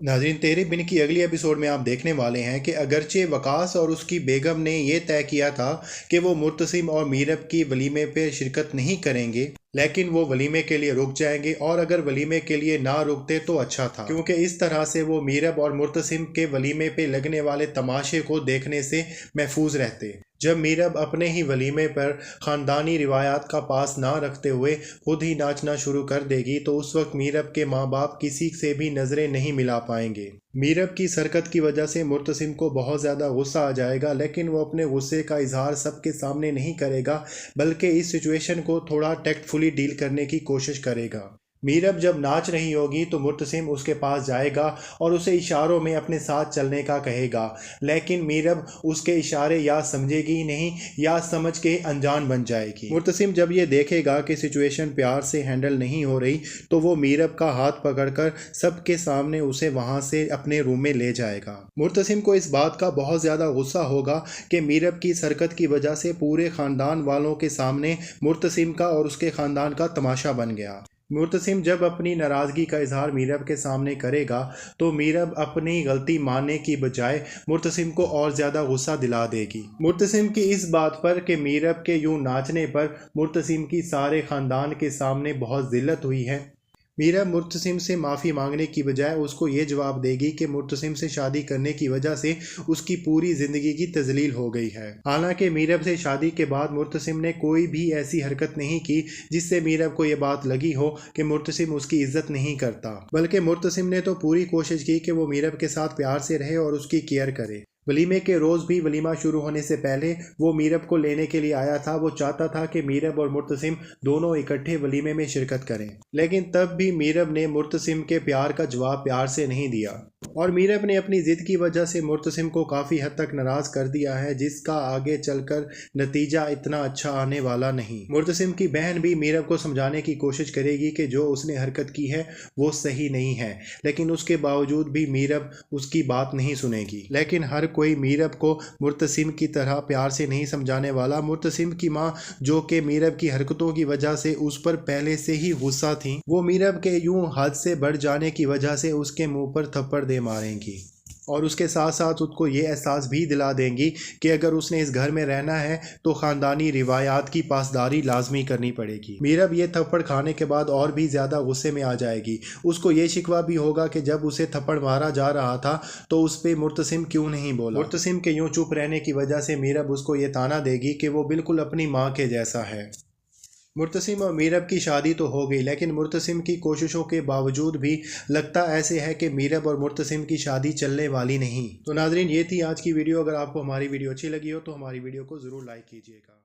नाज़रीन, 13 बिन की अगली एपिसोड में आप देखने वाले हैं कि अगरचे वकास और उसकी बेगम ने ये तय किया था कि वो मुर्तसिम और मीरब की वलीमे पे शिरकत नहीं करेंगे, लेकिन वो वलीमे के लिए रुक जाएंगे और अगर वलीमे के लिए ना रुकते तो अच्छा था, क्योंकि इस तरह से वो मीरब और मुर्तसिम के वलीमे पे लगने वाले तमाशे को देखने से महफूज रहते। जब मीरब अपने ही वलीमे पर ख़ानदानी रिवायात का पास ना रखते हुए खुद ही नाचना शुरू कर देगी तो उस वक्त मीरब के माँ बाप किसी से भी नज़रें नहीं मिला पाएंगे। मीरब की सरकत की वजह से मुर्तसिम को बहुत ज़्यादा गुस्सा आ जाएगा, लेकिन वो अपने गुस्से का इजहार सबके सामने नहीं करेगा, बल्कि इस सिचुएशन को थोड़ा टैक्टफुली डील करने की कोशिश करेगा। मीरब जब नाच रही होगी तो मुर्तसिम उसके पास जाएगा और उसे इशारों में अपने साथ चलने का कहेगा, लेकिन मीरब उसके इशारे या समझेगी नहीं या समझ के अनजान बन जाएगी। मुर्तसिम जब ये देखेगा कि सिचुएशन प्यार से हैंडल नहीं हो रही तो वो मीरब का हाथ पकड़कर सबके सामने उसे वहाँ से अपने रूम में ले जाएगा। मुर्तसिम को इस बात का बहुत ज़्यादा गुस्सा होगा कि मीरब की सरकत की वजह से पूरे ख़ानदान वालों के सामने मुर्तसिम का और उसके ख़ानदान का तमाशा बन गया। मुर्तसिम जब अपनी नाराज़गी का इजहार मीरब के सामने करेगा तो मीरब अपनी गलती मानने की बजाय मुर्तसिम को और ज़्यादा गुस्सा दिला देगी। मुर्तसिम की इस बात पर कि मीरब के यूं नाचने पर मुर्तसिम की सारे ख़ानदान के सामने बहुत ज़िल्लत हुई है, मीरब मुर्तसिम से माफ़ी मांगने की बजाय उसको ये जवाब देगी कि मुर्तसिम से शादी करने की वजह से उसकी पूरी ज़िंदगी की तजलील हो गई है। हालांकि मीरब से शादी के बाद मुर्तसिम ने कोई भी ऐसी हरकत नहीं की जिससे मीरब को ये बात लगी हो कि मुर्तसिम उसकी इज्जत नहीं करता, बल्कि मुर्तसिम ने तो पूरी कोशिश की कि वो मीरब के साथ प्यार से रहे और उसकी केयर करे। वलीमे के रोज़ भी वलीमा शुरू होने से पहले वो मीरब को लेने के लिए आया था। वो चाहता था कि मीरब और मुर्तसिम दोनों इकट्ठे वलीमे में शिरकत करें, लेकिन तब भी मीरब ने मुर्तसिम के प्यार का जवाब प्यार से नहीं दिया और मीरब ने अपनी ज़िद की वजह से मुर्तसिम को काफ़ी हद तक नाराज़ कर दिया है, जिसका आगे चलकर नतीजा इतना अच्छा आने वाला नहीं। मुर्तसिम की बहन भी मीरब को समझाने की कोशिश करेगी कि जो उसने हरकत की है वो सही नहीं है, लेकिन उसके बावजूद भी मीरब उसकी बात नहीं सुनेगी। लेकिन हर कोई मीरब को मुर्तसिम की तरह प्यार से नहीं समझाने वाला। मुर्तसिम की माँ, जो कि मीरब की हरकतों की वजह से उस पर पहले से ही गुस्सा थी, वो मीरब के यूं हद से बढ़ जाने की वजह से उसके मुंह पर थप्पड़ दे मारेंगी और उसके साथ साथ उसको ये एहसास भी दिला देंगी कि अगर उसने इस घर में रहना है तो ख़ानदानी रिवायात की पासदारी लाजमी करनी पड़ेगी। मीरब ये थप्पड़ खाने के बाद और भी ज़्यादा गुस्से में आ जाएगी। उसको ये शिकवा भी होगा कि जब उसे थप्पड़ मारा जा रहा था तो उस पर मुर्तसिम क्यों नहीं बोला। मुर्तसिम के यूँ चुप रहने की वजह से मीरब उसको ये ताना देगी कि वो बिल्कुल अपनी माँ के जैसा है। मुर्तसिम और मीरब की शादी तो हो गई, लेकिन मुर्तसिम की कोशिशों के बावजूद भी लगता ऐसे है कि मीरब और मुर्तसिम की शादी चलने वाली नहीं। तो नाजरीन, ये थी आज की वीडियो। अगर आपको हमारी वीडियो अच्छी लगी हो तो हमारी वीडियो को ज़रूर लाइक कीजिएगा।